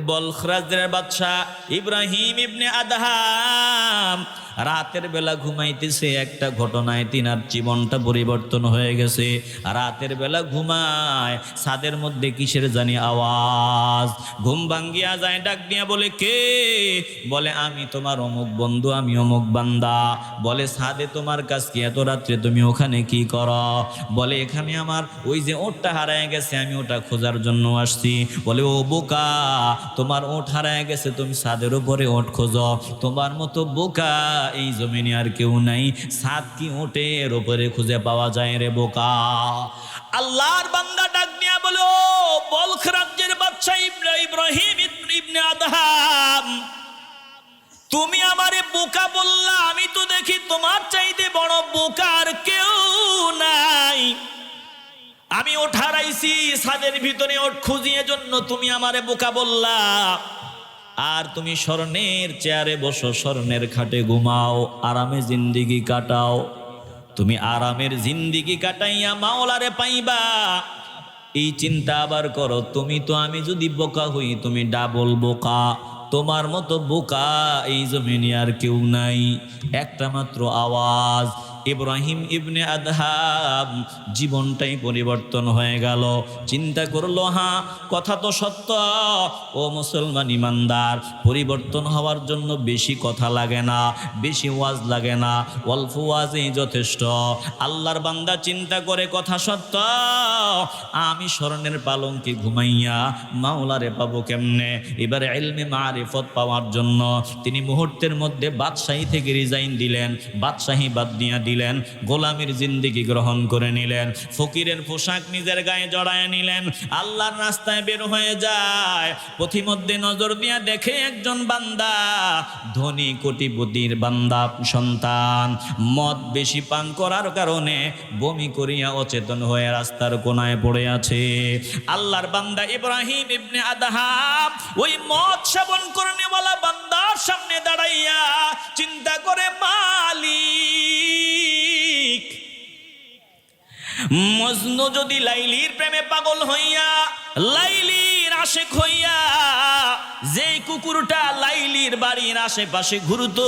বলখ রাজ্যের বাদশাহ ইব্রাহিম ইবনে আদহাম রাতের বেলা ঘুমাইতেছে। একটা ঘটনায় তিনার জীবনটা পরিবর্তন হয়ে গেছে। রাতের বেলা ঘুমায়, ছাদের মধ্যে কিসের জানি আওয়াজ। ঘুম ভাঙ্গিয়া যায়, ডাক দিয়া বলে, কে? বলে, আমি তোমার অমুক বন্ধু, আমি অমুক বান্দা। বলে, ছাদে তোমার কাজ কি? এত রাত্রে তুমি ওখানে কি করো? বলে, এখানে আমার ওই যে ওটটা হারায় গেছে, আমি ওটা খোঁজার জন্য আসছি। বলে, ও বোকা, তোমার ওট হারায় গেছে, তুমি ছাদের উপরে ওট খোঁজো? তোমার মতো বোকা এই জমিনে আর কেউ নাই। ছাদ কি ওটের উপরে খুঁজে পাওয়া যায় রে বোকা? আল্লাহর বান্দা ডাক দিয়া বলে, ও বলখ রাজ্যের বাদশা ইব্রাহিম ইবনে আদহাম, তুমি আমারে বোকা বললা, আমি তো দেখি তোমার চাইতে বড় বোকা আর কেউ নাই। আমি ওঠ হারাইছি, ছাদের ভিতরে ওঠ খুঁজিয়ে জন্য তুমি আমারে বোকা বললা। আর তুমি স্বর্ণের চেয়ারে বসো, স্বর্ণের খাটে ঘুমাও, আরামে জিন্দিগি কাটাও। তুমি আরামের জিন্দিগি কাটাইয়া মাওলারে পাইবা, এই চিন্তা আবার করো। তুমি তো, আমি যদি বোকা হই, তুমি ডাবল বোকা। তোমার মতো বোকা এই জমিনে আর কেউ নাই। একটা মাত্র আওয়াজ, ইব্রাহিম ইবনে আদহাম জীবনটাই পরিবর্তন হয়ে গেল। চিন্তা করলো, হ্যাঁ কথা তো সত্য। ও মুসলমান ইমানদার, পরিবর্তন হওয়ার জন্য বেশি কথা লাগে না, বেশি ওয়াজ লাগে না, অল্প ওয়াজেই যথেষ্ট। আল্লাহর বান্দা চিন্তা করে, কথা সত্য, আমি স্বর্ণের পালঙ্কে ঘুমাইয়া মাওলারে পাবো কেমনে? এবারে ইলমে মারিফত পাওয়ার জন্য তিনি মুহূর্তের মধ্যে বাদশাহী থেকে রিজাইন দিলেন, বাদশাহী বাদ দিয়া দিলেন, গোলামীর জিন্দেগি গ্রহণ করে নিলেন, ফকিরের পোশাক নিজের গায়ে জড়ায় নিলেন, আল্লাহর রাস্তায় বের হয়ে যায়। পথিমধ্যে নজর দিয়া দেখে একজন বান্দা, ধনী কোটিপতির বান্দা সন্তান, মদ বেশি পান করার কারণে বমি করিয়া অচেতন হয়ে রাস্তার কোনায় পড়ে আছে। আল্লাহর বান্দা ইব্রাহিম ইবনে আদহাম ওই মদ সেবন করনেওয়ালা বান্দার সামনে দাঁড়াইয়া চিন্তা করে, মালিক, মজনু যদি লাইলির প্রেমে পাগল হইয়া, লাইলির আশেক হইয়া যেই কুকুরটা লাইলির বাড়ির আশেপাশে ঘুরতো,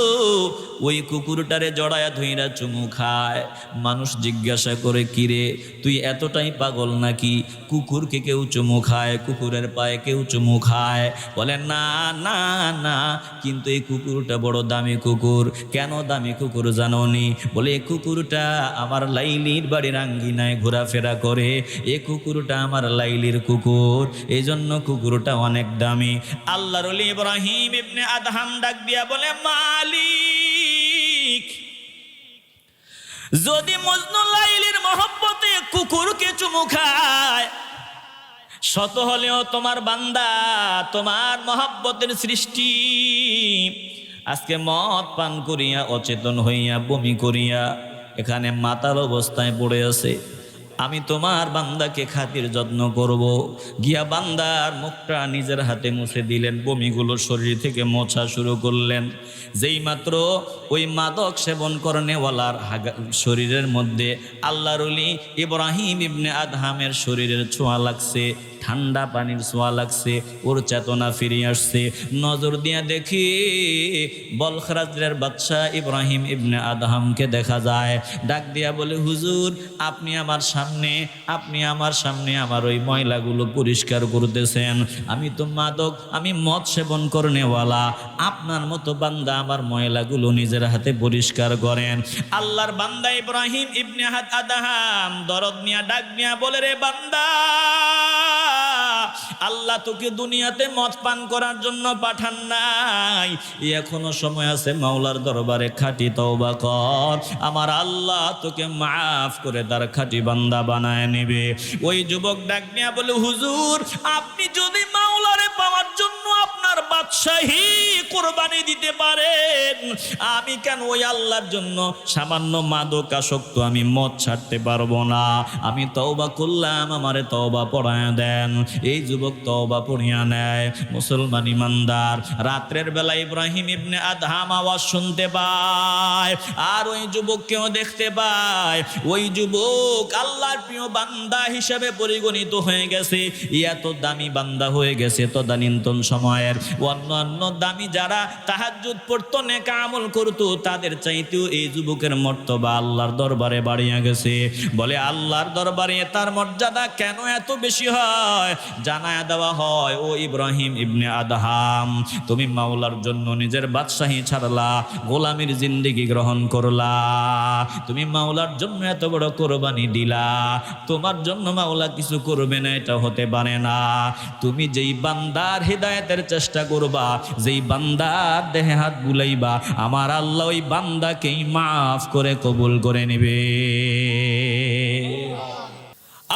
ওই কুকুরটারে জড়ায়া ধইরা চুমু খায়, মানুষ জিজ্ঞাসা করে, কিরে তুই এতটাই পাগল নাকি? কুকুরকে কেউ চুমু খায়, কুকুরের পায়ে কেউ চুমু খায়? বলে, না না না, কিন্তু এই কুকুরটা বড় দামি কুকুর। কেন দামি কুকুর জানো নি? বলে, এই কুকুরটা আমার লাইলির বাড়ির আঙ্গিনায় ঘোরাফেরা করে, এ কুকুরটা আমার লাইলির কুকুর, এই জন্য কুকুরটা অনেক দামি। আল্লাহর ওলি ইব্রাহিম ইবনে আদহাম ডাক দিয়া বলে, মালিক, যদি মজনু লাইলির মহব্বতে কুকুরকে চুমু খায়, শত হলেও তোমার বান্দা, তোমার মহব্বতের সৃষ্টি, আজকে মদ পান করিয়া অচেতন হইয়া বমি করিয়া এখানে মাতাল অবস্থায় পড়ে আছে। আমি তোমার বান্দাকে খাতির যত্ন করব। গিয়া বান্দার মুখটা নিজের হাতে মুছে দিলেন, বমিগুলো শরীর থেকে মোছা শুরু করলেন। যেই মাত্র ওই মাদক সেবন করনেওয়ালার শরীরের মধ্যে আল্লাহর ওলি ইব্রাহিম ইবনে আদহামের শরীরের ছোঁয়া লাগছে, ঠান্ডা পানির ছোঁয়া লাগছে, ওর চেতনা ফিরে আসছে। নজর দিয়া দেখি বলখ রাজ্যের বাদশা ইব্রাহিম ইবনে আদহামকে দেখা যায়। ডাক দিয়া বলে, হুজুর, আপনি আমার সামনে আমার ওই ময়লাগুলো পরিষ্কার করতেছেন। আমি তো মাদক, আমি মদ সেবন করনেওয়ালা, আপনার মতো বান্দা আমার ময়লাগুলো নিজের হাতে পরিষ্কার করেন। আল্লাহর বান্দা ইব্রাহিম ইবনে আদহাম দরদ নিয়া ডাক নিয়া বলে, রে বান্দা, আল্লাহ তোকে দুনিয়াতে মদ পান করার জন্য পাঠান নাই, এখনো সময় আছে, মাওলার দরবারে খাঁটি তওবা কর, আমার আল্লাহ তোকে মাফ করে তার খাঁটি বান্দা বানায় নেবে। ওই যুবক ডাক নিয়া বলে, হুজুর, আপনি যদি মাওলারে পাওয়ার জন্য আপনার বাদশাহী কোরবানি দিতে পারেন, আমি কেন ওই আল্লাহর জন্য সামান্য মাদকাসক্ত আমি মদ ছাড়তে পারবো না? আমি তওবা করলাম, আমারে তওবা পড়ায়া দেন। এই যুবক তওবা পড়িয়া নেয়। মুসলমান ইমানদার, রাত্রের বেলা ইব্রাহিম ইবনে আদহাম আওয়াজ শুনতে পায়, আর ওই যুবককেও দেখতে পায়। ওই যুবক আল্লাহর প্রিয় বান্দা হিসেবে পরিগণিত হয়ে গেছে। এত দামি বান্দা হয়ে গেছে তদানীন্তন সময়ের। অন্য দামি যারা তাহাজ্জুদ পড়তো, নেক আমল করতো, তাদের চাইতেও এই যুবকের মর্তবা আল্লাহর দরবারে বাড়িয়া গেছে। বলে আল্লাহর দরবারে তার মর্যাদা কেন এত বেশি হয়? জানায়া দেওয়া হয়, ও ইব্রাহিম ইবনে আদহাম, তুমি মাওলার জন্য নিজের বাদশাহী ছাড়লা, গোলামীর জিন্দেগি গ্রহণ করলা, তুমি মাওলার জন্য এত বড় কোরবানি দিলা, তোমার জন্য মাওলা কিছু করবে না এটা হতে পারে না। তুমি যেই বান্দার হিদায়াতের চেষ্টা করবা, যেই বান্দার দেহে হাত বুলাইবা, আমার আল্লাহ ওই বান্দাকেই মাফ করে কবুল করে নেবে।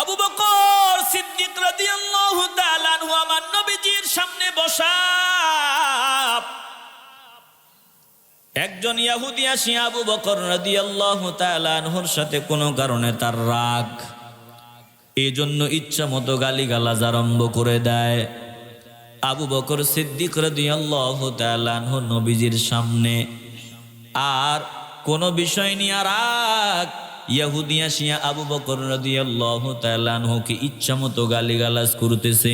আবু বকর সিদ্দিক রাদিয়াল্লাহু তাআলা আনহু আমার নবীজির সামনে বসা। একজন ইহুদি আসি আবু বকর রাদিয়াল্লাহু তাআলা আনহুর সাথে কোনো কারণে তার রাগ, এই জন্য ইচ্ছা মতো গালিগালাজ আরম্ভ করে দেয়। আবু বকর সিদ্দিক রাদিয়াল্লাহু তাআলা আনহু নবীজির সামনে আর কোনো বিষয় নিয়ে রাগ, ইহুদি আসিয়া আবু বকর রাদিয়াল্লাহু তাআলা আনহুকে ইচ্ছা মতো গালিগালাজ করতেছে।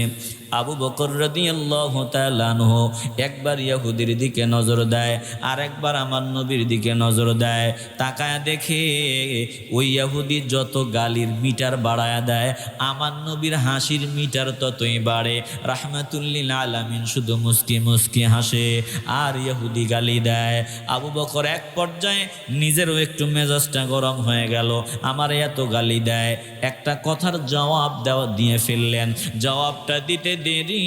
আবু বকর রাদিয়াল্লাহু তাআলা আনহু একবার ইহুদির দিকে নজর দেয়, আর একবার আমার নবীর দিকে নজর দেয়। তাকায় দেখে ওই ইহুদি যত গালির মিটার বাড়ায়া দেয়, আমার নবীর হাসির মিটার ততই বাড়ে। রাহমাতুল্লিল আলামিন শুধু মুস্কি মুস্কি হাসে, আর ইহুদি গালি দেয়। আবু বকর এক পর্যায়ে নিজেরও একটু মেজাজটা গরম হয়ে গেল, আমার এত গালি দেয়, একটা কথার জবাব দিয়ে ফেললেন। জবাবটা দিতে দেরি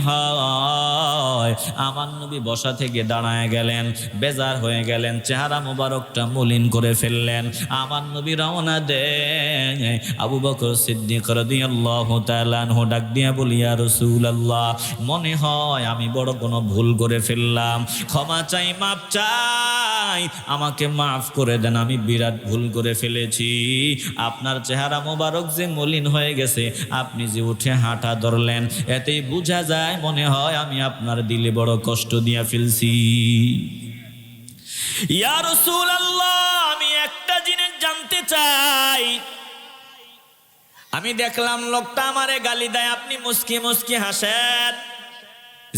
হয়, আমার নবী বসা থেকে দাঁড়ায় গেলেন, বেজার হয়ে গেলেন, চেহারা মোবারকটা মলিন করে ফেললেন। আমার নবী রওনা দেন। আবু বকর সিদ্দিক রাদিয়াল্লাহু তাআলা আনহু ডাক দিয়া বলি, ইয়া রাসূলুল্লাহ, মনে হয় আমি বড় কোনো ভুল করে ফেললাম, ক্ষমা চাই, মাফ চাই, আমাকে মাফ করে দেন, আমি বিরাট ভুল করে ফেলেছি। আপনার চেহারা মোবারক যে মলিন হয়ে গেছে, আপনি যে উঠে হাঁটা ধরলেন, এতেই বোঝা যায় মনে হয় আমি আপনার দিলে বড় কষ্ট দিয়া ফেলছি। ইয়া রাসূলুল্লাহ, আমি একটা জিনিস জানতে চাই। আমি দেখলাম লোকটা আমারে গালি দেয়, আপনি মুস্কি মুস্কি হাসেন।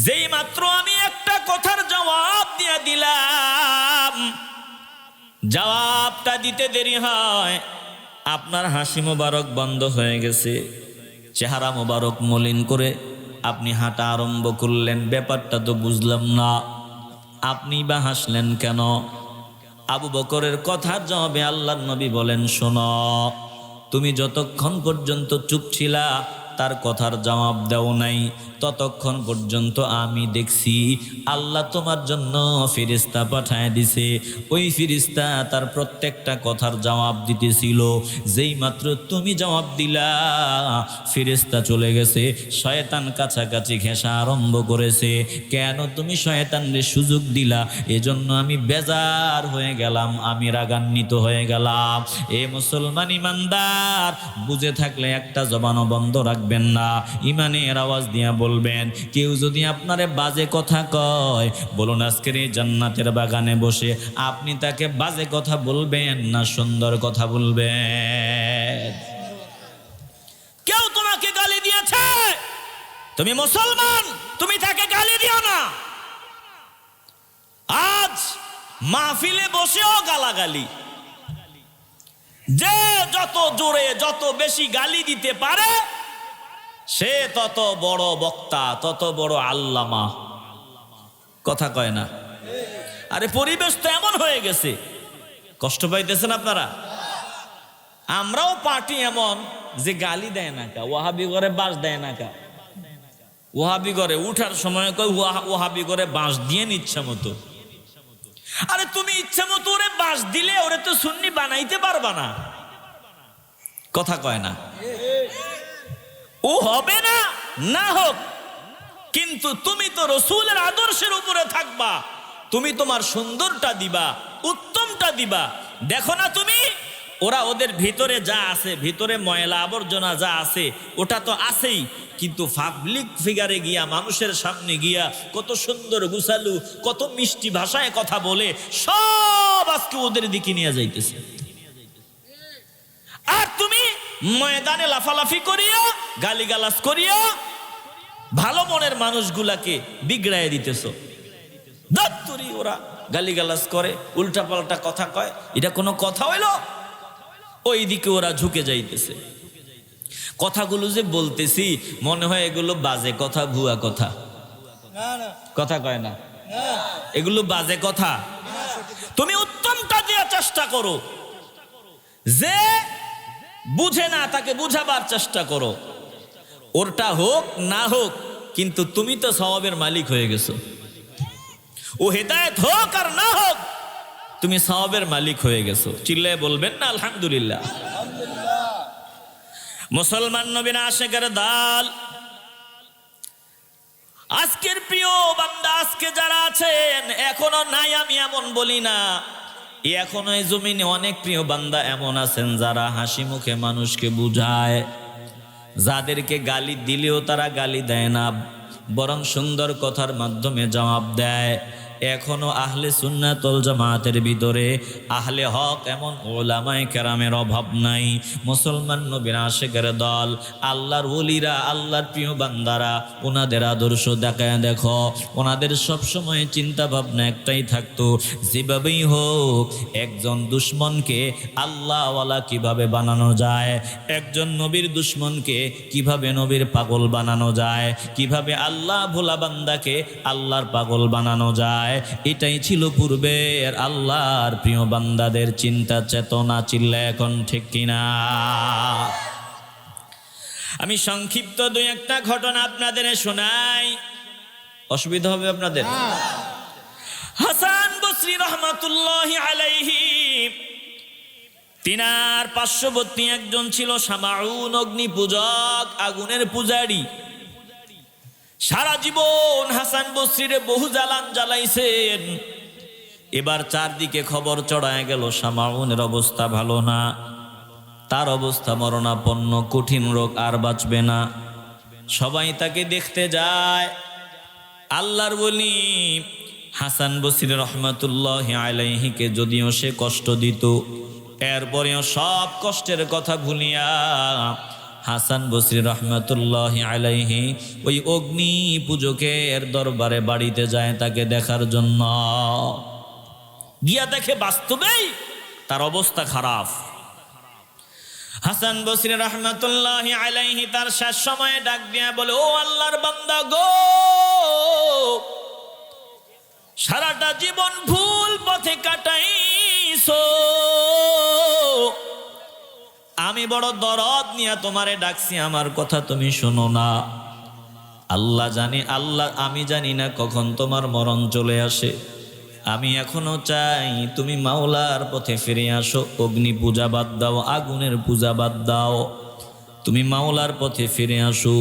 যেই মাত্র আমি একটা কথার জবাব দিয়ে দিলাম, জবাবটা দিতে দেরি হয়, আপনার হাসি মোবারক বন্ধ হয়ে গেছে, চেহারা মোবারক মলিন করে আপনি হাঁটা আরম্ভ করলেন। ব্যাপারটা তো বুঝলাম না, আপনি বা হাসলেন কেন? আবু বকরের কথার জবাবে আল্লাহর নবী বলেন, শোনো, তুমি যতক্ষণ পর্যন্ত চুপ ছিলা, তার কথার জবাব দাও নাই, ততক্ষণ পর্যন্ত আমি দেখছি আল্লাহ তোমার জন্য ফেরেশতা পাঠায় দিছে। ওই ফেরেশতা তার প্রত্যেকটা কথার জবাব দিতেছিল। যেই মাত্র তুমি জবাব দিলা, ফেরেশতা চলে গেছে, শয়তান কাছাকাছি ঘেঁষা আরম্ভ করেছে। কেন তুমি শয়তানরে সুযোগ দিলা? এজন্য আমি বেজার হয়ে গেলাম, আমি রাগান্বিত হয়ে গেলাম। এ মুসলমান ইমানদার, বুঝে থাকলে একটা জবানও বন্ধ রাখবেন না, ইমানের আওয়াজ দিয়া বলবেন। কেউ যদি আপনারে বাজে কথা কয়, বলুন আজকের এই জান্নাতের বাগানে বসে আপনি তাকে বাজে কথা বলবেন না সুন্দর কথা বলবেন? কেউ তোমাকে গালি দিয়েছে, তুমি মুসলমান, তুমি তাকে গালি দিও না। আজ মাহফিলে বসেও গালাগালি, যে যত জোরে যত বেশি গালি দিতে পারে, সে তত বড় বক্তা, তত বড় আল্লামা। কথা কয় না? আরে পরিবেশ তো এমন হয়ে গেছে, কষ্ট পাইতেছেন আপনারা? আমরাও পার্টি এমন যে গালি দেয় না কা, ওয়াহাবি করে বাঁশ দেয় না কা, ওয়াহাবি করে উঠার সময় কয় ওয়াহাবি করে বাঁশ দিয়ে ইচ্ছা মতো। আরে তুমি ইচ্ছা মতো ওরে বাঁশ দিলে ওরে তো সুন্নি বানাইতে পারবা না। কথা কয় না? ও হবে না, না হোক, কিন্তু তুমি তো রসুলের আদর্শের উপরে থাকবা। তুমি তোমার সুন্দরটা দিবা, উত্তমটা দিবা। দেখো না তুমি, ওরা ওদের ভিতরে যা আছে, ভিতরে ময়লা আবর্জনা যা আছে ওটা তো আছেই, কিন্তু পাবলিক ফিগারে গিয়া, মানুষের সামনে গিয়া কত সুন্দর গুছালু, কত মিষ্টি ভাষায় কথা বলে, সব আজকে ওদের দিকে নিয়ে যাইতেছে। আর তুমি ময়দানে লাফালাফি করিয়া, গালিগালাজ করিয়া ভালো মনের মানুষগুলাকে বিগড়াইয়া দিতেছ। দত্তরি ওরা গালিগালাজ করে, উল্টাপাল্টা কথা কয়, এটা কোনো কথা হইল? ওই দিকে ওরা ঝুঁকে যাইতেছে। কথাগুলো যে বলতেছি মনে হয় এগুলো বাজে কথা, ভুয়া কথা। কথা কয় না, এগুলো বাজে কথা। তুমি উত্তমটা দেওয়ার চেষ্টা করো, যে বুঝে না তাকে বুঝাবার চেষ্টা করো। ওরটা হোক না হোক, কিন্তু তুমি তো সওয়াবের মালিক হয়ে গেছো। ও হেদায়েত হোক আর না হোক, তুমি সওয়াবের মালিক হয়ে গেছো। চিল্লায় বলবেন না আলহামদুলিল্লাহ। মুসলমান নবীর আশিকের দল, আজকের প্রিয় বান্দা, আজকে যারা আছেন, এখনো নাই আমি এমন বলি না, এখনো এই জমিনে অনেক প্রিয় বান্দা এমন আছেন যারা হাসি মুখে মানুষকে বুঝায়, যাদেরকে গালি দিলেও তারা গালি দেয় না, বরং সুন্দর কথার মাধ্যমে জবাব দেয়। এখনো আহলে সুন্নাত ওয়াল জামাতের ভিতরে আহলে হক এমন উলামায়ে কেরামের অভাব নাই। মুসলমান নবীর আশিকের দল, আল্লাহর ওলিরা, আল্লাহর প্রিয় বান্দারা, ওনাদের আদর্শ দেখায় দেখো। ওনাদের সবসময় চিন্তা ভাবনা একটাই থাকতো, যেভাবেই হোক একজন দুশ্মনকে আল্লাহওয়ালা কিভাবে বানানো যায়, একজন নবীর দুশ্মনকে কিভাবে নবীর পাগল বানানো যায়, কিভাবে আল্লাহ ভোলা বান্দাকে আল্লাহর পাগল বানানো যায়। এটাই ছিল পূর্বের আল্লাহর প্রিয় বান্দাদের চিন্তা চেতনা। চিল্লা এখন ঠিক কিনা? আমি সংক্ষিপ্ত দুই একটা ঘটনা আপনাদের শোনাই, অসুবিধা হবে আপনাদের? হাসান বসরি রহমাতুল্লাহি আলাইহি, তিনার পার্শ্ববর্তী একজন ছিল শামাউন, অগ্নি পূজক, আগুনের পূজারী। সারা জীবন হাসান বসরিরে বহু জ্বালান জ্বালাইছেন। এবার চারদিকে খবর চড়ায় গেল শামাউনের অবস্থা ভালো না, তার অবস্থা মরণাপন্ন, কঠিন রোগ, আর বাঁচবে না। সবাই তাকে দেখতে যায়। আল্লাহর ওলি হাসান বসরি রহমাতুল্লাহি আলাইহিকে যদিও সে কষ্ট দিত, এরপরেও সব কষ্টের কথা ভুলিয়া হাসান বসরি রহমাতুল্লাহি আলাইহি ওই অগ্নি পূজকের দরবারে বাড়িতে যায় তাকে দেখার জন্য। গিয়া দেখে বাস্তবেই তার অবস্থা খারাপ। হাসান বসরি রহমাতুল্লাহি আলাইহি তার শেষ সময়ে ডাক দিয়া বলে, ও আল্লাহর বান্দা গো, সারাটা জীবন ভুল পথে কাটাইছো, আমি বড় দরদ নিয়ে তোমারে ডাকছি, আমার কথা তুমি শোনো না। আল্লাহ জানি, আমি জানি না কখন তোমার মরণ চলে আসে। আমি এখনো চাই তুমি মাওলার পথে ফিরে আসো। অগ্নি পূজা বাদ দাও, আগুনের পূজা বাদ দাও, তুমি মাওলার পথে ফিরে আসো।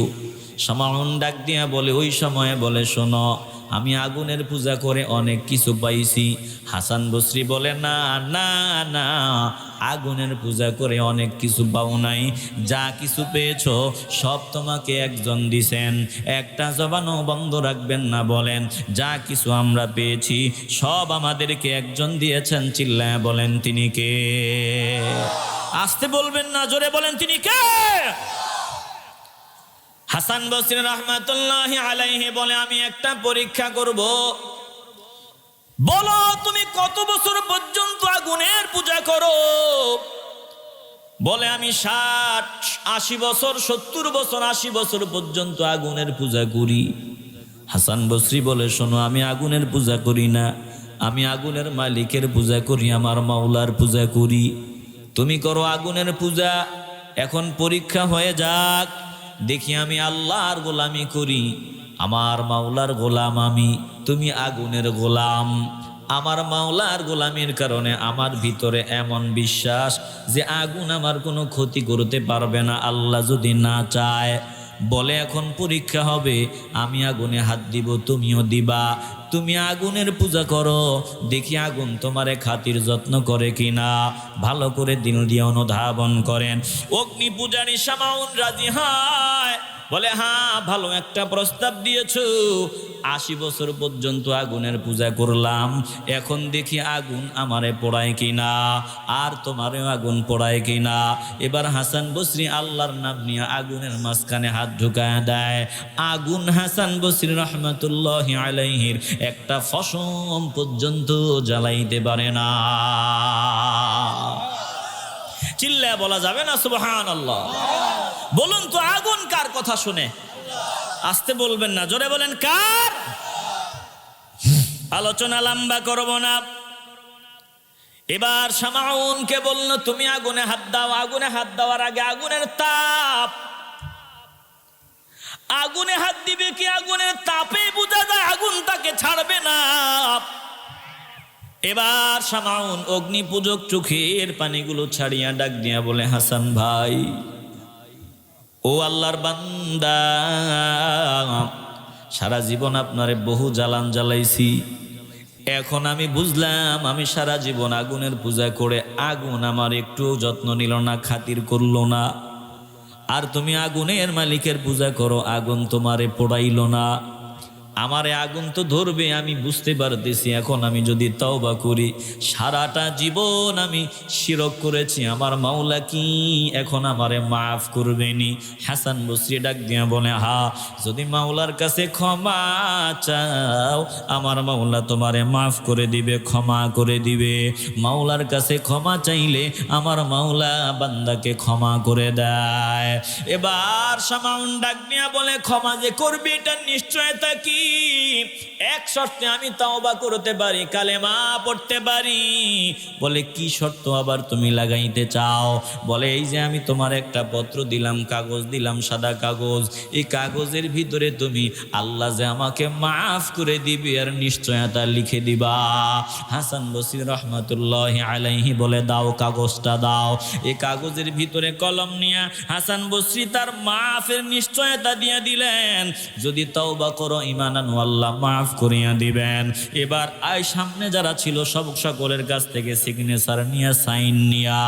শামাউন ডাক দিয়া বলে, ওই সময়ে বলে, শোনো, আমি আগুনের পূজা করে অনেক কিছু পাইছি। হাসান বসরি বলে, না না না, আগুনের পূজা করে অনেক কিছু পাও নাই। যা কিছু পেয়েছো সব তোমাকে একজন দিছেন, একটা জবানও বন্ধ রাখবেন না। বলেন, যা কিছু আমরা পেয়েছি সব আমাদেরকে একজন দিয়েছেন। চিল্লায় বলেন, তিনি কে? আসতে বলবেন না, জোরে বলেন, তিনি কে? হাসান বসরি রহমাতুল্লাহি আলাইহি বলে, আমি একটা পরীক্ষা করব, বলো তুমি কত বছর পর্যন্ত আগুনের পূজা করো? বলে, আমি 60-80 বছর, 70 বছর, 80 বছর পর্যন্ত আগুনের পূজা করি। হাসান বসরি বলে, শোনো, আমি আগুনের পূজা করি না, আমি আগুনের মালিকের পূজা করি, আমার মাওলার পূজা করি। তুমি করো আগুনের পূজা, এখন পরীক্ষা হয়ে যাক, দেখি আমি আল্লাহর গোলামি করি, আমার মাওলার গোলাম আমি, তুমি আগুনের গোলাম। আমার মাওলার গোলামির কারণে আমার ভিতরে এমন বিশ্বাস যে আগুন আমার কোনো ক্ষতি করতে পারবে না, আল্লাহ যদি না চায়। বলে এখন পরীক্ষা হবে, আমি আগুনে হাত দিব, তুমিও দিবা। তুমি আগুনের পূজা করো, দেখি আগুন তোমারে খাতির যত্ন করে কিনা। ভালো করে দিল দিয়ে অনুধাবন করেন। অগ্নি পূজারী শামাউন রাজি হয়, বলে হ্যাঁ ভালো একটা প্রস্তাব দিয়েছো। 80 বছর পর্যন্ত আগুনের পূজা করলাম, এখন দেখি আগুন আমারে পোড়ায় কিনা, আর তোমারেও আগুন পোড়ায় কিনা। এবার হাসান বসরি আল্লাহর নাম নিয়ে আগুনের মাঝখানে হাত ঢুকায় দেয়। আগুন হাসান বসরি রহমতুল্লাহি আলাইহির একটা ফসম পর্যন্ত জ্বালাইতে পারে না। চিল্লায় বলা যাবে না সুবহানাল্লাহ? বলুন তো আগুন কার কথা শুনে? আসতে বলবেন না, জোরে বলেন কার? আলোচনা লম্বা করব না। এবার শামাউনকে বলল তুমি আগুনে হাত দাও। আগুনে হাত দেওয়ার আগে আগুনের তাপ, আগুনে হাত দিবে কি আগুনের তাপে বোঝা যায় আগুন তাকে ছাড়বে না। এবার শামাউন অগ্নি পূজক চোখের পানিগুলো ছাড়িয়া ডাক দিয়া বলে হাসান ভাই, ও আল্লাহর বান্দা, সারা জীবন আপনারে বহু জ্বালান জ্বালাইছি, এখন আমি বুঝলাম আমি সারা জীবন আগুনের পূজা করে আগুন আমার একটু যত্ন নিল না, খাতির করলো না। আর তুমি আগুনের মালিকের পূজা করো, আগুন তোমারে পোড়াইল না। আমারে আগুন তো ধরবে আমি বুঝতে পারতেছি। এখন আমি যদি তওবা করি, সারাটা জীবন আমি শিরক করেছি, আমার মাওলা কি এখন আমারে মাফ করবেনি? হাসান বসরি ডাক দিয়া বলে হা, যদি মাওলার কাছে ক্ষমা চাও আমার মাওলা তোমারে মাফ করে দিবে, ক্ষমা করে দিবে। মাওলার কাছে ক্ষমা চাইলে আমার মাওলা বান্দাকে ক্ষমা করে দেয়। এবার শামাউন ডাক দিয়া বলে ক্ষমা যে করবে এটা নিশ্চয়তা কি? এক শর্তে আমি তওবা করতে পারি, কালেমা পড়তে পারি। বলে কি শর্ত আবার তুমি লাগাইতে চাও? বলে এই যে আমি তোমার একটা পত্র দিলাম, কাগজ দিলাম, সাদা কাগজ, এই কাগজের ভিতরে তুমি আল্লাহ যে আমাকে মাফ করে দিবে আর নিশ্চয়তা লিখে দিবা। হাসান বসরি রহমতুল্লাহি আলাইহি বলে দাও কাগজটা দাও। এই কাগজের ভিতরে কলম নিয়ে হাসান বসরি তার মাফের নিশ্চয়তা দিয়ে দিলেন, যদি তওবা করো ঈমান আল্লাহ মাফ করিয়া দিবেন। এবার সামনে যারা ছিল সব সকলের কাছ থেকে সিগনেচার নিয়ে, সাইন নিয়া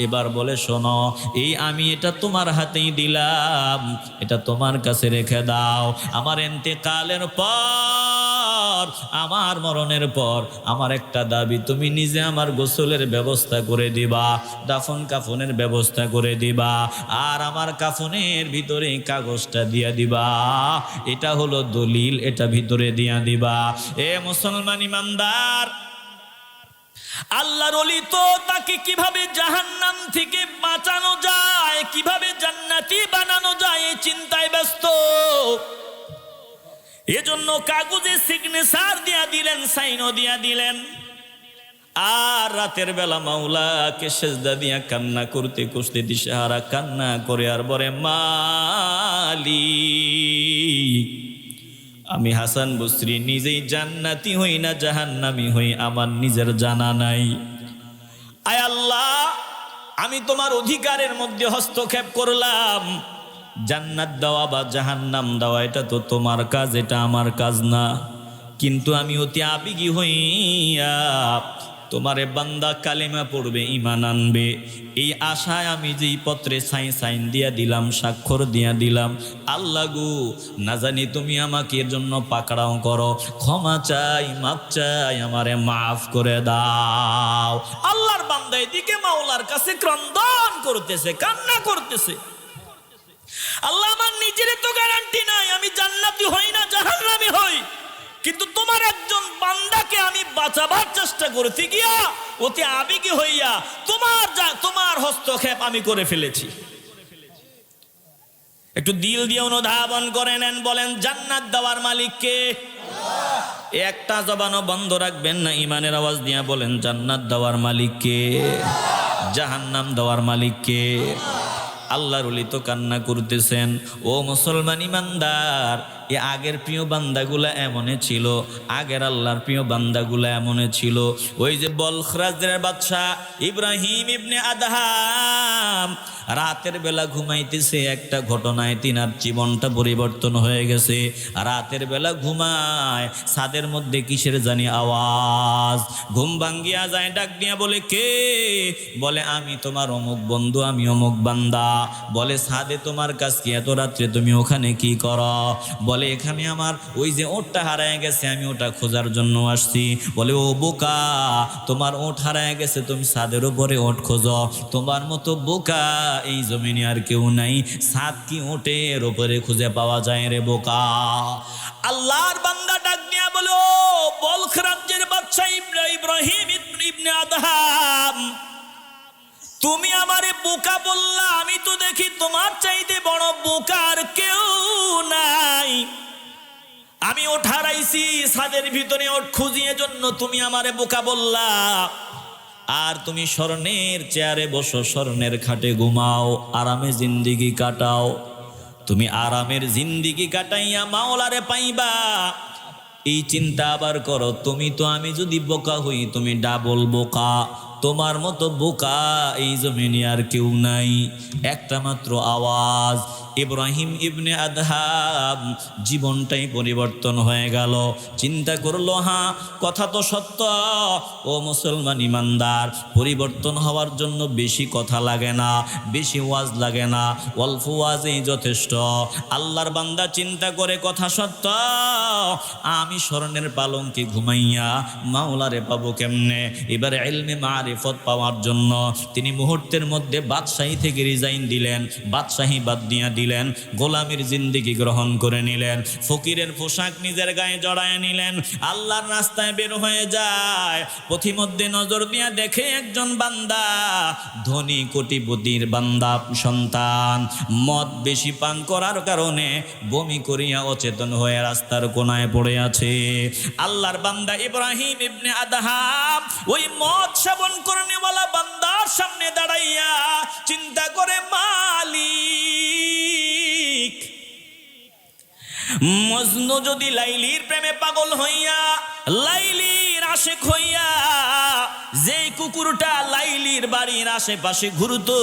এবার বলে শোনো, এই আমি এটা তোমার হাতেই দিলাম, এটা তোমার কাছে রেখে দাও। আমার ইন্তেকালের পর, আমার মরণের পর আমার একটা দাবি, তুমি নিজে আমার গোসলের ব্যবস্থা করে দিবা, দাফন কাফনের ব্যবস্থা করে দিবা, আর আমার কাফনের ভিতরে কাগজটা দিয়া দিবা। এটা হলো দলিল, এটা ভিতরে দিয়া দিবা। এ মুসলমান ইমানদার, আল্লাহর ওলি তো তাকে কিভাবে জাহান্নাম থেকে বাঁচানো যায়, কিভাবে জান্নাতি বানানো যায় এই চিন্তায় ব্যস্ত। এজন্য কাগজে সিগনেচার দিয়া দিলেন, সাইনও দিয়া দিলেন। আর রাতের বেলা মাওলাকে সেজদা দিয়া কান্না করতে করতে দিশেহারা কান্না করে আর বলে মালিক, আমি হাসান বসরি নিজেই জান্নাতি হই না জাহান্নামী হই আমার নিজের জানা নাই। আয় আল্লাহ, আমি তোমার অধিকারের মধ্যে হস্তক্ষেপ করলাম। জান্নাত দেওয়া বা জাহান্নাম দেওয়া এটা তো তোমার কাজ, এটা আমার কাজ না। কিন্তু আমি অতি আবেগী হইয়া তোমারে বান্দা কালেমা পড়বে, ঈমান আনবে, এই আশায় আমি যেই পত্রে সাইন দিয়া দিলাম, স্বাক্ষর দিয়া দিলাম, আল্লাহ গো না জানি তুমি আমাকে এর জন্য পাকড়াও করো, ক্ষমা চাই, মাফ চাই, আমারে মাফ করে দাও। আল্লাহর বান্দা এদিকে মাওলার কাছে ক্রন্দন করতেছে, কান্না করতেছে। আল্লাহ আমার নিজের তো গ্যারান্টি নাই আমি জান্নাতি হই না জাহান্নামী হই, কিন্তু তোমার একজন বান্দাকে আমি বাঁচাবার চেষ্টা করতে গিয়া অতি আবেগী হইয়া তোমার হস্তক্ষেপ আমি করে ফেলেছি। একটু দিল দিয়ে অনুধাবন করে নেন, বলেন জান্নাত দেওয়ার মালিক কে? একটা জবানও বন্ধ রাখবেন না, ইমানের আওয়াজ দিয়া বলেন জান্নাত দেওয়ার মালিক কে? জাহান্নাম দেওয়ার মালিক কে? আল্লাহর ওলি তো কান্না করতেছেন। ও মুসলমান ইমানদার, এ আগের প্রিয় বান্দাগুলা এমনে ছিল, আগের আল্লাহর প্রিয় বান্দাগুলা এমনে ছিল। ওই যে বলখ রাজ্যের বাদশা ইব্রাহিম ইবনে আদহাম রাতের বেলা ঘুমাইতেছে, একটা ঘটনায় তিনার জীবনটা পরিবর্তন হয়ে গেছে। রাতের বেলা ঘুমায়, ছাদের মধ্যে কিসের জানি আওয়াজ। ঘুম ভাঙ্গিয়া যায়, ডাক দিয়া বলে, কে? বলে, আমি তোমার অমুক বন্ধু, আমি অমুক বান্দা। বলে, ছাদে তোমার কাজ কি? এত রাত্রে তুমি ওখানে কি করো? বলে, এখানে আমার ওই যে ওটটা হারায় গেছে, আমি ওটা খোঁজার জন্য আসছি। বলে, ও বোকা, তোমার ওট হারায় গেছে, তুমি ছাদের উপরে ওট খোঁজো? তোমার মতো বোকা এই জমিনে আর কেউ নাই। ছাদ কি ওটের উপরে খুঁজে পাওয়া যায় রে বোকা? আল্লাহর বান্দা ডাক দিয়া বলো, বলখ রাজ্যের বাদশা ইব্রাহিম ইবনে আদহাম, তুমি আমারে বোকা বললা, আমি তো দেখি তোমার চাইতে বড় বোকার কেউ নাই। আমি ওঠ হারাইছি, ছাদের ভিতরে ওঠ খুঁজিয়ে জন্য তুমি আমারে বোকা বললা। আর তুমি স্বর্ণের চেয়ারে বসো, স্বর্ণের খাটে ঘুমাও, আরামে জিন্দিগি কাটাও। তুমি আরামের জিন্দিগি কাটাইয়া মাওলারে পাইবা, এই চিন্তা আবার করো। তুমি তো, আমি যদি বোকা হই, তুমি ডাবল বোকা। তোমার মতো বোকা এই জমিনে আর কেউ নাই। একটা মাত্র আওয়াজ, ইব্রাহিম ইবনে আদহাম জীবনটাই পরিবর্তন হয়ে গেল। চিন্তা করলো, হ্যাঁ কথা তো সত্য। ও মুসলমান ইমানদার, পরিবর্তন হওয়ার জন্য বেশি কথা লাগে না, বেশি ওয়াজ লাগে না, অল্প ওয়াজেই যথেষ্ট। আল্লাহর বান্দা চিন্তা করে, কথা সত্য, আমি স্বর্ণের পালঙ্কে ঘুমাইয়া মাওলারে পাবো কেমনে? এবারে ইলমে মারিফত পাওয়ার জন্য তিনি মুহূর্তের মধ্যে বাদশাহী থেকে রিজাইন দিলেন, বাদশাহী বাদ দিয়া দিলেন, গোলামীর জিন্দেগি গ্রহণ করে নিলেন, ফকিরের পোশাক নিজের গায়ে জড়ায় নিলেন, আল্লাহর রাস্তায় বের হয়ে যায়। পথিমধ্যে নজর দিয়া দেখে একজন বান্দা, ধনী কোটিপতির বান্দা সন্তান, মদ বেশি পান করার কারণে বমি করিয়া অচেতন হয়ে রাস্তার কোনায় পড়ে আছে। আল্লাহর বান্দা ইব্রাহিম ইবনে আদহাম ওই মদ সেবন করনেওয়ালা বান্দার সামনে দাঁড়াইয়া চিন্তা করে, মালিক, মজনু যদি লাইলির প্রেমে পাগল হইয়া, লাইলির আশেক হইয়া যেই কুকুরটা লাইলির বাড়ির আশেপাশে ঘুরতো,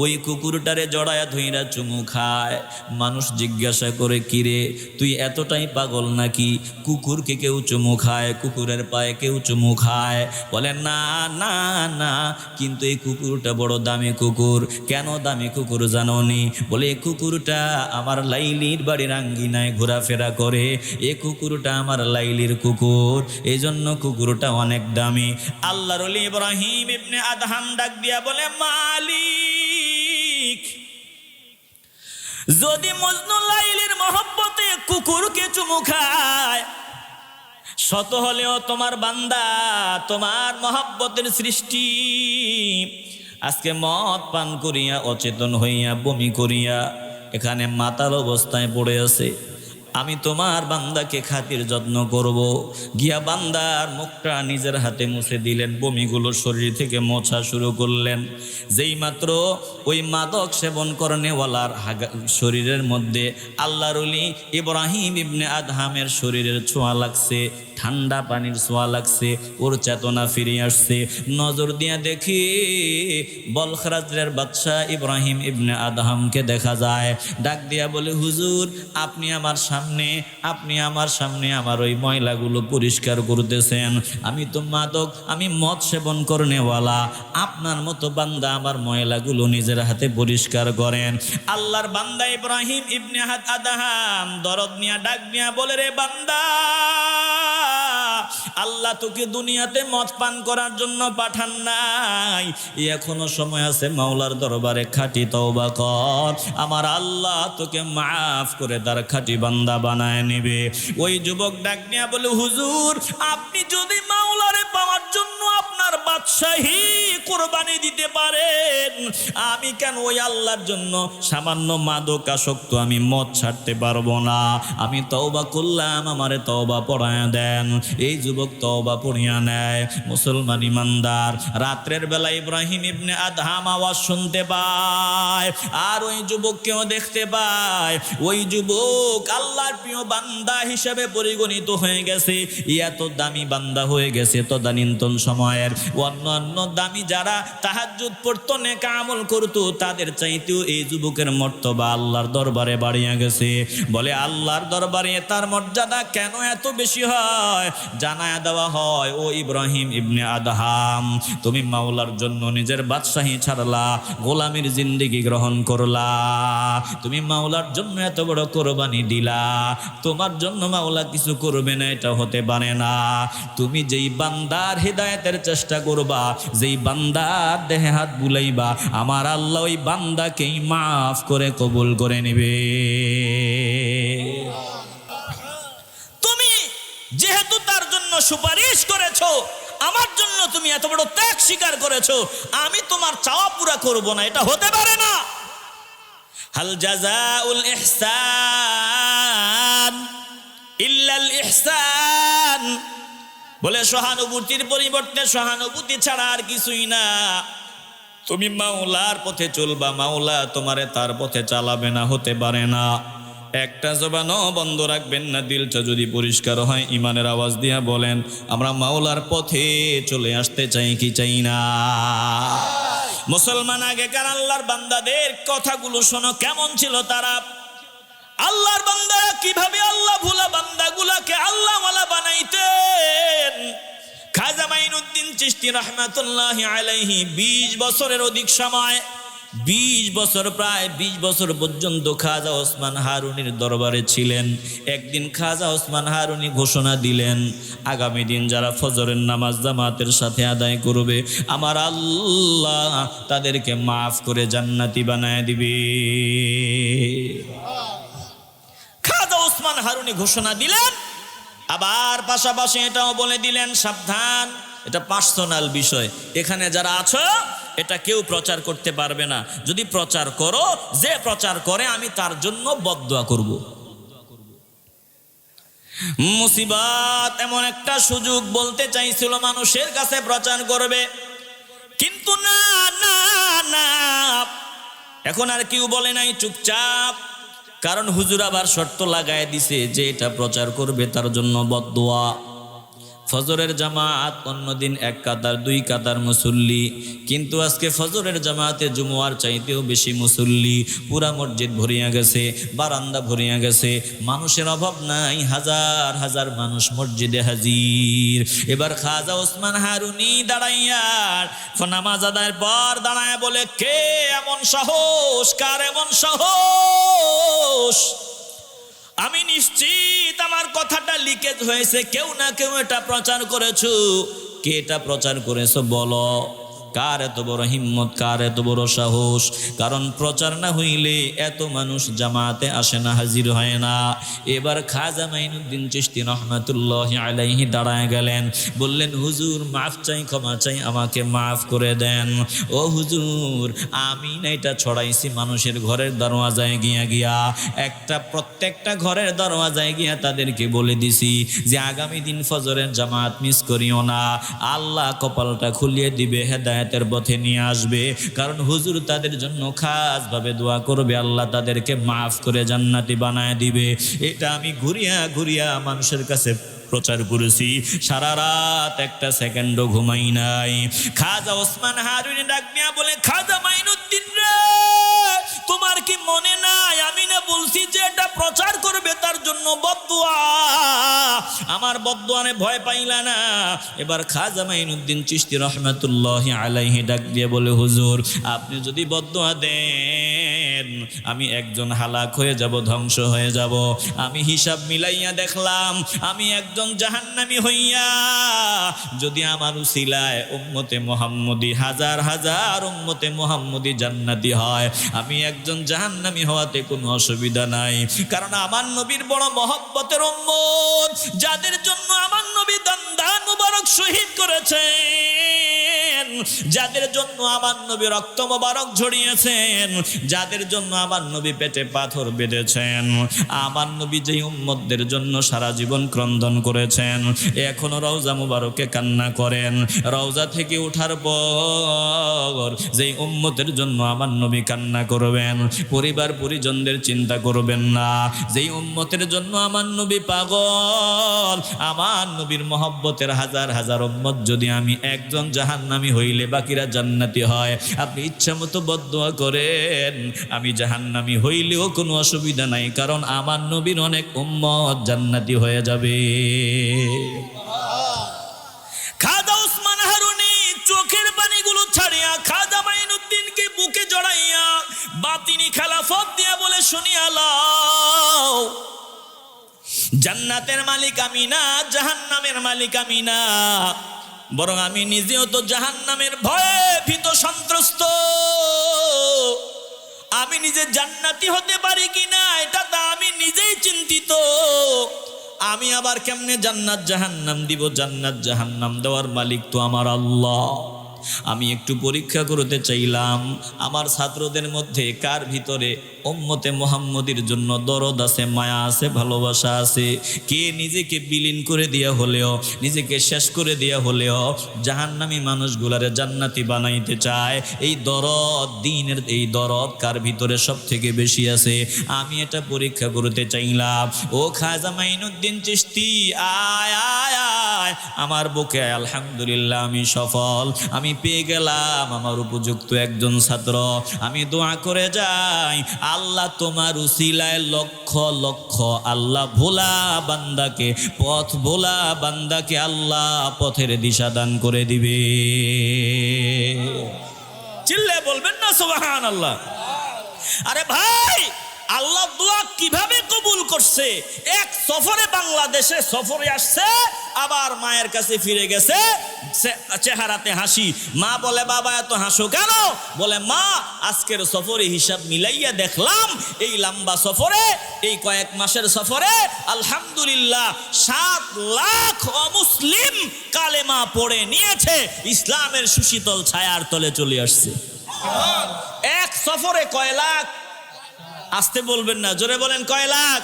ওই কুকুরটারে জড়ায়া ধইরা চুমু খায়। মানুষ জিজ্ঞাসা করে, কিরে তুই এতটাই পাগল নাকি? কুকুরকে কেউ চুমু খায়, কুকুরের পায়ে কেউ চুমু খায়? বলে, না না না, কিন্তু এই কুকুরটা বড় দামি কুকুর। কেন দামি কুকুর জানো নি? বলে, এই কুকুরটা আমার লাইলির বাড়ির আঙ্গিনায় ঘোরাফেরা করে, এই কুকুরটা আমার লাইলির কুকুর, এই জন্য কুকুরটা অনেক দামি। আল্লাহর ওলি ইব্রাহিম ইবনে আদহাম ডাক দিয়া বলে, মালিক, যদি মজনু লাইলির মহব্বতে কুকুরকে চুমু খায়, শত হলেও তোমার বান্দা, তোমার মহব্বতের সৃষ্টি, আজকে মদ পান করিয়া অচেতন হইয়া বমি করিয়া এখানে মাতাল অবস্থায় পড়ে আছে। আমি তোমার বান্দাকে খাতির যত্ন করব। গিয়া বান্দার মুখটা নিজের হাতে মুছে দিলেন, বমিগুলো শরীর থেকে মোছা শুরু করলেন। যেই মাত্র ওই মাদক সেবন করনেওয়ালার শরীরের মধ্যে আল্লাহর ওলি ইব্রাহিম ইবনে আদহামের শরীরের ছোঁয়া লাগছে, ঠান্ডা পানির ছোঁয়া লাগছে, ওর চেতনা ফিরে আসছে। নজর দিয়া দেখি বলখ রাজ্যের বাদশা ইব্রাহিম ইবনে আদহামকে দেখা যায়। ডাক দিয়া বলে, হুজুর, আপনি আমার সামনে আমার ওই ময়লাগুলো পরিষ্কার করতেছেন। আমি তো মাদক, আমি মদ সেবন করনেওয়ালা, আপনার মতো বান্দা আমার ময়লাগুলো নিজের হাতে পরিষ্কার করেন। আল্লাহর বান্দা ইব্রাহিম ইবনে আদহাম দরদ নিয়া ডাক নিয়া বলে, রে বান্দা, আল্লাহ তোকে দুনিয়াতে মদ পান করার জন্য পাঠান নাই। এখনো সময় আছে, মাওলার দরবারে খাঁটি তওবা কর, আমার আল্লাহ তোকে মাফ করে তার খাঁটি বান্দা বানায় নেবে। ওই যুবক ডাক নিয়া বলে, হুজুর, আপনি যদি মাওলারে পাওয়ার জন্য আপনার বাদশাহী কুরবানি দিতে পারেন, আমি কেন ওই আল্লাহর জন্য সামান্য মাদকাসক্ত আমি মদ ছাড়তে পারবো না? আমি তওবা করলাম, আমারে তওবা পড়ায়া দেন। এই যুবক তওবা পড়িয়া নেয়। মুসলমান ইমানদার, রাত্রের বেলা ইব্রাহিম ইবনে আদহাম আওয়াজ শুনতে পায়, আর ওই যুবককেও দেখতে পায়। ওই যুবক আল্লাহর প্রিয় বান্দা হিসেবে পরিগণিত হয়ে গেছে, এত দামি বান্দা হয়ে গেছে তদানীন্তন সময়ের। অন্য দামি যারা তাহাজ্জুদ পড়তো, নেক আমল করতো, তাদের চাইতেও এই যুবকের মর্তবা আল্লাহর দরবারে বাড়িয়া গেছে। বলে আল্লাহর দরবারে তার মর্যাদা কেন এত বেশি হয়? জানায়া দেওয়া হয়, ও ইব্রাহিম ইবনে আদহাম, তুমি মাওলার জন্য নিজের বাদশাহী ছাড়লা, গোলামীর জিন্দেগি গ্রহণ করলা, তুমি মাওলার জন্য এত বড় কোরবানি দিলা, তোমার জন্য মাওলা কিছু করবে না এটা হতে পারে না। তুমি যেই বান্দার হেদায়েতের চেষ্টা করবা, যেই বান্দার দেহে হাত বুলাইবা, আমার আল্লাহ ওই বান্দাকেই মাফ করে কবুল করে নেবে। তুমি যেহেতু তার জন্য সুপারিশ করেছো, আমার জন্য তুমি এত বড় ত্যাগ স্বীকার করেছো, আমি তোমার চাওয়া পুরা করব না, এটা হতে পারে না। হাল জাযাউল ইহসান ইল্লাল ইহসান, বলে সহানুভূতির পরিবর্তে সহানুভূতি ছাড়া আর কিছুই না। তুমি মাওলার পথে চলবা, মাওলা তোমারে তার পথে চালাবে না, হতে পারে না। একটা জবানও বন্ধ রাখবেন না। দিলটা যদি পরিষ্কার হয়, ইমানের আওয়াজ দিয়া বলেন, আমরা মাওলার পথে চলে আসতে চাই কি চাই না? মুসলমান আগেকার আল্লাহর বান্দাদের কথাগুলো শোনো, কেমন ছিল তারা। আল্লাহর বান্দারা কিভাবে আল্লাহ ভোলা বান্দাগুলাকে আল্লাহওয়ালা বানাইতেন। খাজা মাইনুদ্দিন চিশতি রাহমাতুল্লাহি আলাইহি 20 বছরের অধিক সময়, 20 বছর, প্রায় 20 বছর পর্যন্ত খাজা ওসমান হারুনির দরবারে ছিলেন। একদিন খাজা ওসমান হারুনি ঘোষণা দিলেন, আগামী দিন যারা ফজরের নামাজ জামাতের সাথে আদায় করবে, আমার আল্লাহ তাদেরকে মাফ করে জান্নাতি বানায় দিবে। খাজা ওসমান হারুনি ঘোষণা দিলেন, আবার পাশাপাশি এটাও বলে দিলেন, সাবধান, এটা পার্সোনাল বিষয়, এখানে যারা আছো এটা কেউ প্রচার করতে পারবে না। যদি প্রচার করো, যে প্রচার করে আমি তার জন্য বদদুয়া করব। মুসিবত এমন একটা সুযোগ, বলতে চাইছিল মানুষের কাছে প্রচার করবে, কিন্তু না না না, এখন আর কেউ বলে নাই, চুপচাপ। কারণ হুজুর আবার শর্ত লাগায় দিছে যে এটা প্রচার করবে তার জন্য বদদুয়া। ফজরের জামাত অন্যদিন 1 কাতার 2 কাতার মুসল্লি, কিন্তু আজকে ফজরের জামাতে জুমুয়ার চাইতেও বেশি মুসল্লি। পুরা মসজিদ ভরিয়া গেছে, বারান্দা ভরিয়া গেছে, মানুষের অভাব নাই, হাজার হাজার মানুষ মসজিদে হাজির। এবার খাজা ওসমান হারুনি দাঁড়াইয়া নামাজ আদায়ের পর দাঁড়ায় বলে, কে এমন সাহস, কার এমন সাহস? আমি নিশ্চিত আমার কথাটা লিকেজ হয়েছে, কেউ না কেউ এটা প্রচার করেছো। কে এটা প্রচার করেছো বলো? কার এত বড় হিম্মত, কার এত বড় সাহস? কারণ প্রচার না হইলে এত মানুষ জামাতে আসে না, হাজির হয় না। এবার খাজা মাইনুদ্দিন চিশতি রহমাতুল্লাহি আলাইহি দাঁড়ায় গেলেন, বললেন, হুজুর মাফ চাই, ক্ষমা চাই, আমাকে মাফ করে দেন। ও হুজুর, আমি না এটা ছড়াইছি মানুষের ঘরের দরওয়াজায় গিয়া প্রত্যেকটা ঘরের দরওয়াজায় গিয়া তাদেরকে বলে দিছি যে আগামী দিন ফজরের জামাত মিস করিও না, আল্লাহ কপালটা খুলিয়ে দিবে, হেদায়েতের পথে নিয়ে আসবে। কারণ হুজুর তাদের জন্য খাস ভাবে দোয়া করবে, আল্লাহ তাদেরকে মাফ করে জান্নাতি বানায় দিবে। এটা আমি ঘুরিয়া ঘুরিয়া মানুষের কাছে প্রচার করেছি, সারা রাত একটা সেকেন্ডও ঘুমাই নাই। খাজা ওসমান হারুনি ডাক দিয়া বলে, খাজা মাইনুদ্দিন রে, তোমার কি মনে নাই আমি না বলছি যে এটা প্রচার করবে তার জন্য বদদুয়া? আমার বদদুয়ারে ভয় পাইলা না? এবার খাজা মাইনুদ্দিন চিশতি রহমাতুল্লাহি আলাইহি ডাক দিয়ে বলে, হুজুর আপনি যদি বদদুয়া দেন আমি একজন হালাক হয়ে যাব, ধ্বংস হয়ে যাব। আমি হিসাব মিলাইয়া দেখলাম আমি একজন জাহান্নামী হইয়া, যদি আমার উসিলায় উম্মতে মুহাম্মদী হাজার হাজার উম্মতে মুহাম্মদী জান্নাতি হয়, আমি একজন জাহান্নামী হওয়াতে কোনো অসুবিধা নাই। কারণ আমার নবীর বড় মহব্বতের উম্মত, যাদের জন্য আমার নবী দান মুবারক শহীদ করেছেন, যাদের জন্য আমার নবী রক্ত মোবারক ঝরিয়েছেন, যাদের জন্য আমার নবী পেটে পাথর বেঁধেছেন, আমার নবী যেই উম্মতদের জন্য সারা জীবন ক্রন্দন করেছেন, এখনো রওজা মুবারকে কান্না করেন। রওজা থেকে ওঠার পর যেই উম্মতের জন্য আমার নবী কান্না করবেন, পরিবার পরিজনদের চিন্তা করবেন না। যেই উম্মতের জন্য আমার নবী পাগল, আমার নবীর মহব্বতের হাজার হাজার উম্মত যদি আমি একজন জাহান্নামী হইলে বাকিরা জান্নাতি হয়, আপনি ইচ্ছা মতো বদদুয়া করেন, আমি জাহান্নামী হইলেও কোনো অসুবিধা নাই, কারণ আমার নবীর অনেক উম্মত জান্নাতি হয়ে যাবে। খাজা ওসমান হারুনি চোখের পানিগুলো ছাড়িয়া খাজা মাইনুদ্দিনকে বুকে জড়াইয়া বাতিনি খেলাফত দিয়া বলে, শুনিয়া লও, জান্নাতের মালিক আমি না, জাহান্নামের মালিক আমি না, বরং আমি নিজেও তো জাহান্নামের ভয়ে ভীত সন্ত্রস্ত। আমি নিজে জান্নাতি হতে পারি কিনা এটা তো আমি নিজেই চিন্তিত। আমি আবার কেমনে জান্নাত জাহান্নাম দিব? জান্নাত জাহান্নাম দেওয়ার মালিক তো আমার আল্লাহ। আমি একটু পরীক্ষা করতে চাইলাম আমার ছাত্রদের মধ্যে কার ভিতরে উম্মতে মুহাম্মদীর জন্য দরদ আছে, মায়া আছে, ভালোবাসা আছে। কে নিজেকে বিলীন করে দিয়া হলেও, নিজেকে শেষ করে দিয়া হলেও জাহান্নামী মানুষগুলারে জান্নাতি বানাইতে চায়? এই দরদ, দ্বীনের এই দরদ কার ভিতরে সব থেকে বেশি আছে? আমি এটা পরীক্ষা করতে চাইলাম। ও খাজা মাইনুদ্দিন চিশতি, আয় আয় আয় আমার বুকে আয়। আলহামদুলিল্লাহ আমি সফল, আমি পেয়ে গেলাম আমার উপযুক্ত একজন ছাত্র। আমি দোয়া করে যাই, আল্লাহ তোমার উসিলায় লক্ষ লক্ষ আল্লাহ ভোলা বান্দাকে, পথ ভোলা বান্দাকে আল্লাহ পথের দিশা দান করে দিবে। চিল্লে বলবেন না সুবহানাল্লাহ? আরে ভাই, আল্লাহ দোয়া কিভাবে কবুল করছে? এক সফরে বাংলাদেশে সফরে আসছে, আবার মায়ের কাছে ফিরে গেছে, চেহারাতে হাসি। মা বলে, বাবা এত হাসো কেন? বলে, মা আজকের সফরে হিসাব মিলাইয়া দেখলাম এই লম্বা সফরে, এই কয়েক মাসের সফরে আলহামদুলিল্লাহ 7 লাখ অমুসলিম কালেমা পড়ে নিয়েছে, ইসলামের সুশীতল ছায়ার তলে চলে আসছে। এক সফরে কয় লাখ? আসতে বলবেন না, জোরে বলেন কয় লাখ?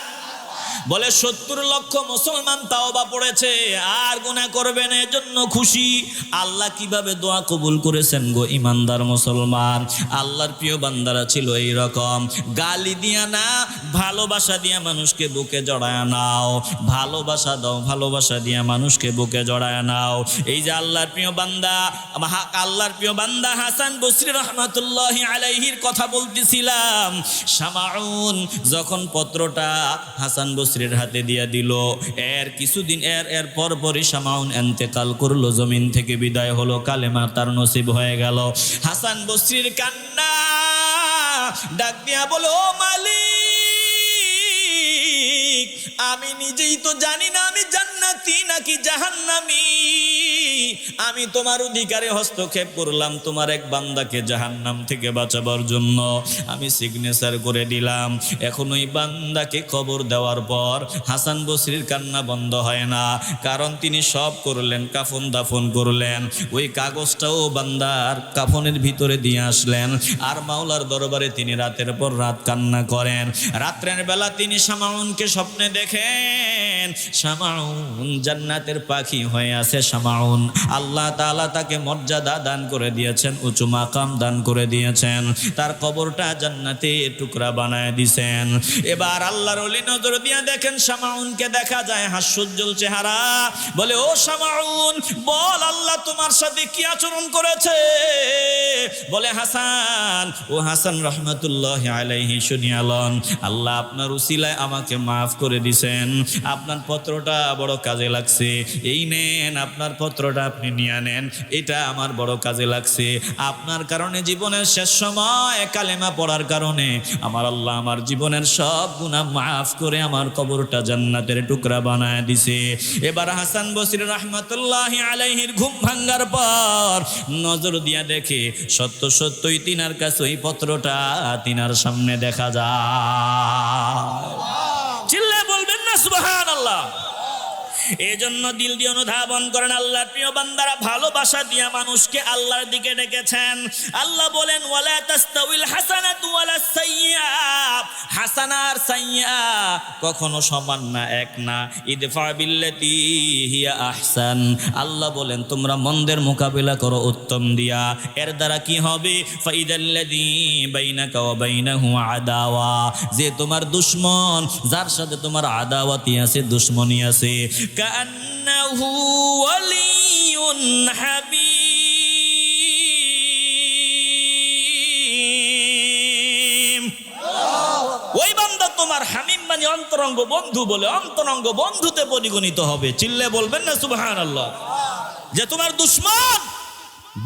বলে 70 লক্ষ মুসলমান তাওবা পড়েছে, আর গুনাহ করবেন, এজন্য খুশি। আল্লাহ কিভাবে দোয়া কবুল করেছেন গো ইমানদার মুসলমান? আল্লাহর প্রিয় বান্দারা ছিল এই রকম, গালি দিয়া না, ভালোবাসা দিয়া মানুষকে বুকে জড়ায় নাও। ভালোবাসা দাও, ভালোবাসা দিয়া মানুষকে বুকে জড়ায় নাও। এই যে আল্লাহর প্রিয় বান্দা, আল্লাহর প্রিয় বান্দা হাসান বসরি রাহমাতুল্লাহি আলাইহির কথা বলতেছিলাম। শামাউন যখন পত্রটা হাসান বসরির হাতে দিয়া দিল, এর কিছুদিন এর পরপরই শামাউন ইন্তেকাল করলো, জমিন থেকে বিদায় হলো, কালেমা তার নসিব হয়ে গেল। হাসান বসরির কান্না, ডাক দিয়া বলে, ও মালিক, আমি নিজেই তো জানি না আমি জান্নাতি নাকি জাহান্নামী। আমি তোমার অধিকারে হস্তক্ষেপ করলাম, তোমার এক বান্দাকে জাহান্নাম থেকে বাঁচাবার জন্য আমি সিগনেচার করে দিলাম। এখন ওই বান্দাকে কবর দেওয়ার পর হাসান বসরির কান্না বন্ধ হয় না, কারণ তিনি সব করলেন, কাফন দাফন করলেন, ওই কাগজটাও বান্দার কাফনের ভিতরে দিয়ে আসলেন, আর মাওলার দরবারে তিনি রাতের পর রাত কান্না করেন। রাত্রের বেলা তিনি শামাউনকে স্বপ্নে দেখেন, শামাউন জান্নাতের পাখি হয়ে আছে। শামাউন আল্লাহ তাআলা তাকে মর্যাদা দান করে দিয়েছেন, উঁচু মাকাম দান করে দিয়েছেন, তার কবরটা জান্নাতে টুকরা বানায় দিয়েছেন। এবার আল্লাহর ওলি নজর দিয়ে দেখেন, শামাউনকে দেখা যায় হাস্যোজ্জ্বল চেহারা। বলে, ও শামাউন, বল আল্লাহ তোমার সাথে কি আচরণ করেছে? বলে, হাসান, ও হাসান রহমতুল্লাহি আলাইহি শুনিয়ালন, আল্লাহ আপনার উসিলায় আমাকে মাফ করে দিছেন, আপনার পত্রটা বড় কাজে লাগছে, এই নেন আপনার পত্রটা, আপনি নিয়ে নেন, এটা আমার বড় কাজে লাগছে। আপনার কারণে জীবনের শেষ সময় কালেমা পড়ার কারণে আমার আল্লাহ আমার জীবনের সব গুনাহ মাফ করে আমার কবরটা জান্নাতের টুকরা বানায় দিছে। এবার হাসান বসরি রাহমাতুল্লাহি আলাইহির ঘুম ভাঙ্গার পর নজর দিয়া দেখে সত্য সত্যই তিনার কাছে ওই পত্রটা তিনার সামনে দেখা যায়। চিল্লায় বলবেন না সুবহানাল্লাহ? এই জন্য দিল দিয়ে অনুধাবন করেন, আল্লাহর প্রিয় বান্দারা ভালোবাসা দিয়া মানুষকে আল্লাহর দিকে ডেকেছেন। আল্লাহ বলেন ওয়ালা তাস্তাউইল হাসানাতু ওয়ালা সাইয়্যা, হাসানা আর সাইয়্যা কখনো সমান না, এক না। ইদফা বিল্লাতি হিয়া আহসান, আল্লাহ বলেন তোমরা মন্দের মোকাবিলা করো উত্তম দিয়া। এর দ্বারা কি হবে? ফাইদাল্লাযী বাইনাকা ওয়া বাইনাহু আদাওয়া, যে তোমার দুশমন, যার সাথে তোমার আদাওয়াতি আছে, দুশমনি আছে, কান্নাহু ওয়ালিয়ুন হামীম, ওই বান্দা তোমার হামিম মানে অন্তরঙ্গ বন্ধু, বলে অন্তরঙ্গ বন্ধুতে পরিগণিত হবে। চিল্লে বলবেন না সুবহানাল্লাহ। যে তোমার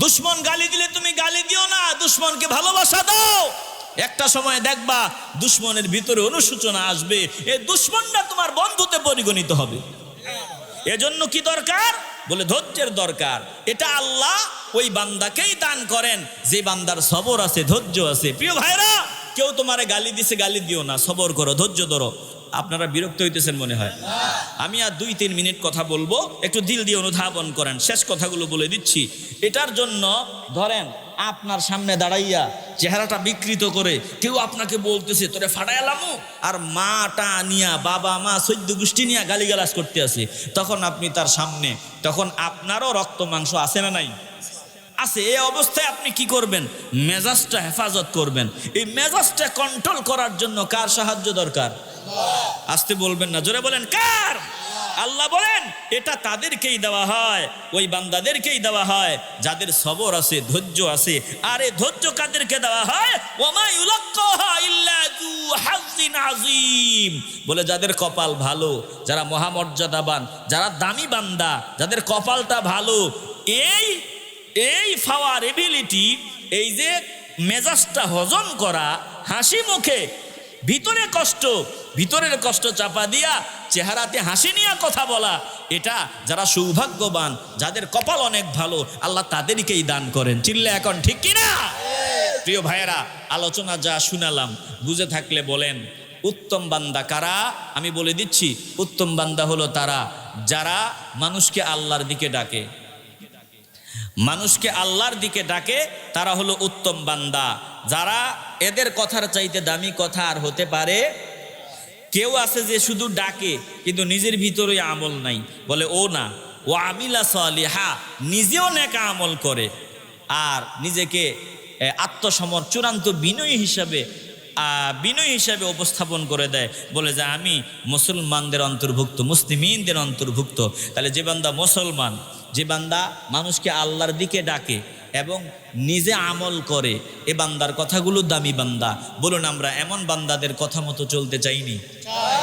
দুশমন গালি দিলে তুমি গালি দিও না, দুশমনকে ভালোবাসা দাও। একটা সময় দেখবা দুশমনের ভিতরে অনুশোচনা আসবে, এই দুশমনটা তোমার বন্ধুতে পরিগণিত হবে। এজন্য কি দরকার? বলে ধৈর্যের দরকার। এটা আল্লাহ ওই বান্দাকেই দান করেন যে বান্দার সবর আছে, ধৈর্য আছে। প্রিয় ভাইরা, কেউ তোমারে গালি দিছে, গালি দিও না, সবর করো, ধৈর্য ধরো। আপনারা বিরক্ত হইতেছেন মনে হয়। আমি আর 2-3 মিনিট কথা বলবো, একটু দিল দিয়ে অনুধাবন করেন। শেষ কথাগুলো বলে দিচ্ছি। এটার জন্য ধরেন আপনার সামনে দাঁড়াইয়া চেহারাটা বিকৃত করে কেউ আপনাকে বলতেছে তোরে ফাটাইলামু, আর মাটা নিয়া, বাবা মা 14 গোষ্ঠী নিয়ে গালিগালাজ করতে আছে, তখন আপনি তার সামনে, তখন আপনারও রক্ত মাংস আছে না নাই? আছে। এই অবস্থায় আপনি কি করবেন? মেজাজটা হেফাজত করবেন। এই মেজাজটা কন্ট্রোল করার জন্য কার সাহায্য দরকার? আসতে বলবেন না, জোরে বলেন কার? আল্লাহ বলেন এটা তাদেরকেই দেওয়া হয়, ওই বান্দাদেরকেই দেওয়া হয় যাদের সবর আছে, ধৈর্য আছে। আর এই ধৈর্য কাদেরকে দেওয়া হয়? ওমা ইউলাক্কাহা ইল্লা যু হাযিন আযীম, বলে যাদের কপাল ভালো, যারা মহামর্যাদাবান, যারা দামি বান্দা, যাদের কপালটা ভালো, এই পাওয়ার এবিলিটি, এই যে মেজাজটা হজম করা, হাসি মুখে ভিতরের কষ্ট চাপা দিয়া চেহারাতে হাসি নিয়ে কথা বলা, এটা যারা সৌভাগ্যবান, যাদের কপাল অনেক ভালো, আল্লাহ তাদেরকেই দান করেন। চিল্লে এখন ঠিক কিনা? প্রিয় ভাইয়েরা, আলোচনা যা শুনালাম বুঝে থাকলে বলেন উত্তম বান্দা কারা? আমি বলে দিচ্ছি, উত্তম বান্দা হলো তারা যারা মানুষকে আল্লাহর দিকে ডাকে। মানুষকে আল্লাহর দিকে ডাকে, তারা হলো উত্তম বান্দা। যারা এদের কথার চাইতে দামি কথা আর হতে পারে? কেউ আছে যে শুধু ডাকে কিন্তু নিজের ভিতরে আমল নাই, বলে ও না, ও আমিলা সালিহা, নিজেও নেকা আমল করে আর নিজেকে চূড়ান্ত বিনয়ী হিসাবে উপস্থাপন করে দেয়, বলে যে আমি মুসলমানদের অন্তর্ভুক্ত, মুসলিমিনদের অন্তর্ভুক্ত। তাহলে যে বান্দা মুসলমান, যে বান্দা মানুষকে আল্লাহর দিকে ডাকে এবং নিজে আমল করে, এ বান্দার কথাগুলো দামি বান্দা। বলুন আমরা এমন বান্দাদের কথা মতো চলতে চাইনি?